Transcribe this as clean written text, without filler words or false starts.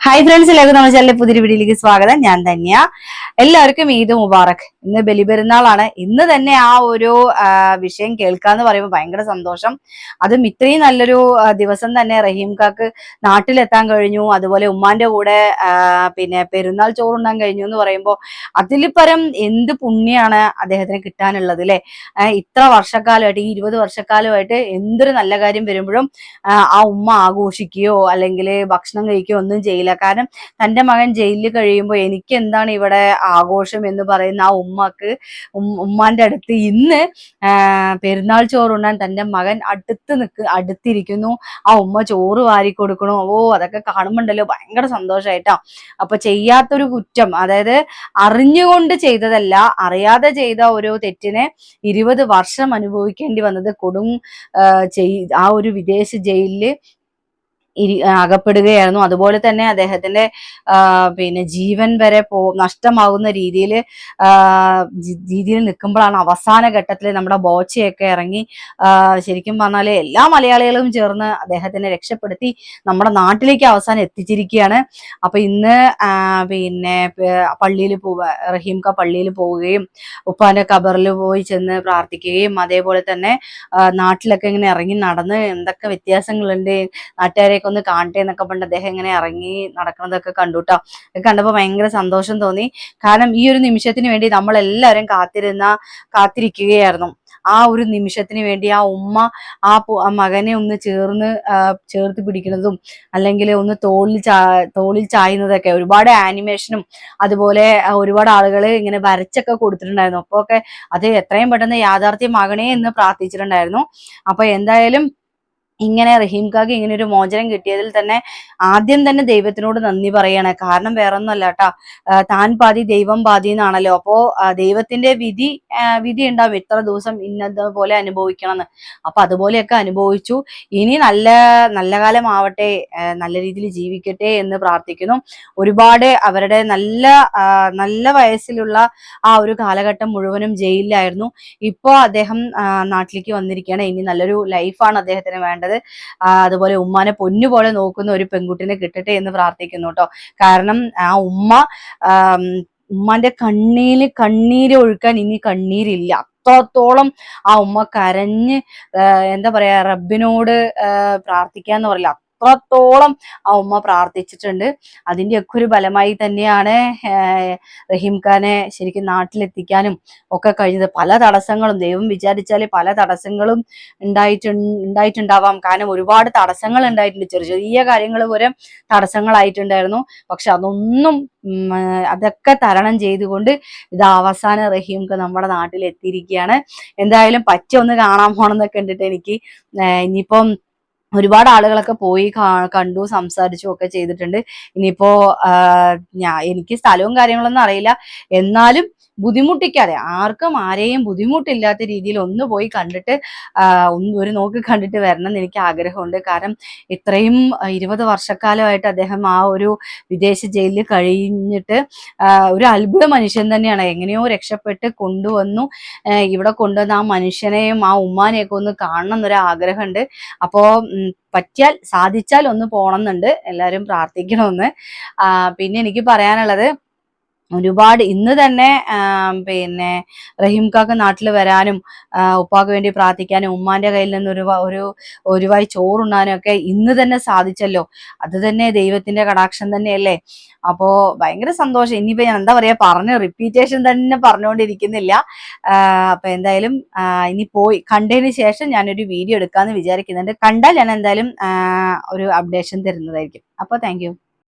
Hi friends, എല്ലാവർക്കും നമ്മുടെ ചാനലിലെ പുതിയൊരു വീഡിയോയിലേക്ക് സ്വാഗതം. ഞാൻ ധന്യ. എല്ലാവർക്കും ഈദ് മുബാറക്. ഇന്ന് ബലിപെരുന്നാളാണ്. ഇന്ന് തന്നെ ആ ഒരു വിഷയം കേൾക്കാന്ന് പറയുമ്പോൾ ഭയങ്കര സന്തോഷം. അതും ഇത്രയും നല്ലൊരു ദിവസം തന്നെ റഹീം കാക്ക് നാട്ടിലെത്താൻ കഴിഞ്ഞു. അതുപോലെ ഉമ്മാന്റെ കൂടെ പിന്നെ പെരുന്നാൾ ചോറുണ്ണാൻ കഴിഞ്ഞു എന്ന് പറയുമ്പോൾ അതിൽ പരം എന്ത് പുണ്യാണ് അദ്ദേഹത്തിന് കിട്ടാനുള്ളത് അല്ലെ. ഇത്ര വർഷക്കാലമായിട്ട്, ഈ 20 വർഷക്കാലമായിട്ട് എന്തൊരു നല്ല കാര്യം വരുമ്പോഴും ആ ഉമ്മ ആഘോഷിക്കുകയോ അല്ലെങ്കിൽ ഭക്ഷണം കഴിക്കുകയോ ഒന്നും ചെയ്യില്ല. കാരണം തന്റെ മകൻ ജയിലിൽ കഴിയുമ്പോൾ എനിക്ക് എന്താണ് ഇവിടെ ആഘോഷം എന്ന് പറയുന്ന ആ ഉമ്മാന്റെ അടുത്ത് ഇന്ന് പെരുന്നാൾ ചോറുണ്ണാൻ തന്റെ മകൻ അടുത്തിരിക്കുന്നു. ആ ഉമ്മ ചോറ് വാരി കൊടുക്കണു. അതൊക്കെ കാണുമ്പോണ്ടല്ലോ ഭയങ്കര സന്തോഷമായിട്ടാ. അപ്പൊ ചെയ്യാത്തൊരു കുറ്റം, അതായത് അറിഞ്ഞുകൊണ്ട് ചെയ്തതല്ല, അറിയാതെ ചെയ്ത ഒരു തെറ്റിന് 20 വർഷം അനുഭവിക്കേണ്ടി വന്നത് ആ ഒരു വിദേശ ജയിലില് അകപ്പെടുകയായിരുന്നു. അതുപോലെ തന്നെ അദ്ദേഹത്തിന്റെ പിന്നെ ജീവൻ വരെ നഷ്ടമാകുന്ന രീതിയിൽ നിൽക്കുമ്പോഴാണ് അവസാന ഘട്ടത്തിൽ നമ്മുടെ ബോച്ചയൊക്കെ ഇറങ്ങി ശരിക്കും പറഞ്ഞാല് എല്ലാ മലയാളികളും ചേർന്ന് അദ്ദേഹത്തിനെ രക്ഷപ്പെടുത്തി നമ്മുടെ നാട്ടിലേക്ക് അവസാനം എത്തിച്ചിരിക്കുകയാണ്. അപ്പൊ ഇന്ന് പിന്നെ പള്ളിയിൽ റഹീംക പള്ളിയിൽ പോവുകയും ഉപ്പാന്റെ ഖബറിൽ പോയി ചെന്ന് പ്രാർത്ഥിക്കുകയും അതേപോലെ തന്നെ നാട്ടിലൊക്കെ ഇങ്ങനെ ഇറങ്ങി നടന്ന് എന്തൊക്കെ വ്യത്യാസങ്ങളുണ്ട്, നാട്ടുകാരെയൊക്കെ ഒന്ന് കാണട്ടെ എന്നൊക്കെ പറഞ്ഞിട്ട് അദ്ദേഹം ഇങ്ങനെ ഇറങ്ങി നടക്കുന്നതൊക്കെ കണ്ടുട്ടോ. കണ്ടപ്പോൾ ഭയങ്കര സന്തോഷം തോന്നി. കാരണം ഈ ഒരു നിമിഷത്തിന് വേണ്ടി നമ്മളെല്ലാവരും കാത്തിരിക്കുകയായിരുന്നു. ആ ഒരു നിമിഷത്തിന് വേണ്ടി ആ ഉമ്മ ആ മകനെ ഒന്ന് ചേർത്ത് പിടിക്കുന്നതും അല്ലെങ്കിൽ ഒന്ന് തോളിൽ ചായുന്നതൊക്കെ ഒരുപാട് ആനിമേഷനും അതുപോലെ ഒരുപാട് ആളുകൾ ഇങ്ങനെ വരച്ചൊക്കെ കൊടുത്തിട്ടുണ്ടായിരുന്നു. അപ്പൊ ഒക്കെ അത് എത്രയും പെട്ടെന്ന് യാഥാർത്ഥ്യമാകണേ എന്ന് പ്രാർത്ഥിച്ചിട്ടുണ്ടായിരുന്നു. അപ്പൊ എന്തായാലും ഇങ്ങനെ റഹീംകാക്ക് ഇങ്ങനെ ഒരു മോചനം കിട്ടിയതിൽ തന്നെ ആദ്യം തന്നെ ദൈവത്തിനോട് നന്ദി പറയാണ്. കാരണം വേറൊന്നുമല്ല കേട്ടാ, താൻ പാതി ദൈവം പാതി എന്നാണല്ലോ. അപ്പോ ദൈവത്തിന്റെ വിധി ഉണ്ടാവും ഇത്ര ദിവസം ഇന്നതുപോലെ അനുഭവിക്കണം എന്ന്. അപ്പൊ അതുപോലെയൊക്കെ അനുഭവിച്ചു. ഇനി നല്ല കാലം ആവട്ടെ, നല്ല രീതിയിൽ ജീവിക്കട്ടെ എന്ന് പ്രാർത്ഥിക്കുന്നു. ഒരുപാട് അവരുടെ നല്ല വയസ്സിലുള്ള ആ ഒരു കാലഘട്ടം മുഴുവനും ജയിലിലായിരുന്നു. ഇപ്പോ അദ്ദേഹം നാട്ടിലേക്ക് വന്നിരിക്കുകയാണ്. ഇനി നല്ലൊരു ലൈഫാണ് അദ്ദേഹത്തിന് വേണ്ടത്. അതുപോലെ ഉമ്മാനെ പൊന്നുപോലെ നോക്കുന്ന ഒരു പെൺകുട്ടിനെ കിട്ടട്ടെ എന്ന് പ്രാർത്ഥിക്കുന്നു കേട്ടോ. കാരണം ആ ഉമ്മാന്റെ കണ്ണീര് ഒഴുക്കാൻ ഇനി കണ്ണീരില്ല. അത്രത്തോളം ആ ഉമ്മ കരഞ്ഞ് എന്താ പറയാ റബ്ബിനോട് പ്രാർത്ഥിക്കാന്ന് പറയില്ല, അത്രത്തോളം ആ ഉമ്മ പ്രാർത്ഥിച്ചിട്ടുണ്ട്. അതിൻ്റെയൊക്കെ ഒരു ഫലമായി തന്നെയാണ് റഹീം ഖാനെ ശരിക്കും നാട്ടിലെത്തിക്കാനും ഒക്കെ കഴിഞ്ഞത്. പല തടസ്സങ്ങളും ദൈവം വിചാരിച്ചാല് പല തടസ്സങ്ങളും ഉണ്ടായിട്ടുണ്ടാവാം. കാരണം ഒരുപാട് തടസ്സങ്ങൾ ഉണ്ടായിട്ടുണ്ട്, ചെറിയ ചെറിയ കാര്യങ്ങൾ വരെ തടസ്സങ്ങളായിട്ടുണ്ടായിരുന്നു. പക്ഷെ അതൊക്കെ തരണം ചെയ്തുകൊണ്ട് ഇത് അവസാനം റഹീം ഖാൻ നമ്മുടെ നാട്ടിൽ എത്തിയിരിക്കുകയാണ്. എന്തായാലും ഒന്ന് കാണാൻ പോണം എന്നൊക്കെ ഉണ്ടിട്ട് എനിക്ക്. ഇനിയിപ്പം ഒരുപാട് ആളുകളൊക്കെ പോയി കണ്ടു, സംസാരിച്ചു ഒക്കെ ചെയ്തിട്ടുണ്ട്. ഇനിയിപ്പോ എനിക്ക് സ്ഥലവും കാര്യങ്ങളൊന്നും അറിയില്ല, എന്നാലും ബുദ്ധിമുട്ടിക്കാതെ ആരെയും ബുദ്ധിമുട്ടില്ലാത്ത രീതിയിൽ ഒന്ന് പോയി കണ്ടിട്ട് ഒരു നോക്ക് കണ്ടിട്ട് വരണം എന്ന് എനിക്ക് ആഗ്രഹമുണ്ട്. കാരണം ഇത്രയും 20 വർഷക്കാലമായിട്ട് അദ്ദേഹം ആ ഒരു വിദേശ ജയിലിൽ കഴിഞ്ഞിട്ട് ഒരു അത്ഭുത മനുഷ്യൻ തന്നെയാണ്. എങ്ങനെയോ രക്ഷപ്പെട്ട് കൊണ്ടുവന്നു. ഇവിടെ കൊണ്ടുവന്ന ആ മനുഷ്യനെയും ആ ഉമ്മാനെയൊക്കെ ഒന്ന് കാണണം എന്നൊരു ആഗ്രഹമുണ്ട്. അപ്പോ സാധിച്ചാൽ ഒന്ന് പോണമെന്നുണ്ട്. എല്ലാവരും പ്രാർത്ഥിക്കണമെന്ന്. പിന്നെ എനിക്ക് പറയാനുള്ളത്, ഒരുപാട് ഇന്ന് തന്നെ പിന്നെ റഹീം കാക്ക് നാട്ടിൽ വരാനും ഉപ്പാക്ക് വേണ്ടി പ്രാർത്ഥിക്കാനും ഉമ്മാന്റെ കയ്യിൽ നിന്ന് ഒരു വായി ചോറുണ്ണാനും ഒക്കെ ഇന്ന് തന്നെ സാധിച്ചല്ലോ. അത് തന്നെ ദൈവത്തിന്റെ കടാക്ഷം തന്നെയല്ലേ. അപ്പോ ഭയങ്കര സന്തോഷം. ഇനിയിപ്പോ ഞാൻ എന്താ പറയാ, റിപ്പീറ്റേഷൻ തന്നെ പറഞ്ഞുകൊണ്ടിരിക്കുന്നില്ല. അപ്പൊ എന്തായാലും ഇനി പോയി കണ്ടതിന് ശേഷം ഞാനൊരു വീഡിയോ എടുക്കാന്ന് വിചാരിക്കുന്നുണ്ട്. കണ്ടാൽ ഞാൻ എന്തായാലും ഒരു അപ്ഡേഷൻ തരുന്നതായിരിക്കും. അപ്പൊ താങ്ക് യു.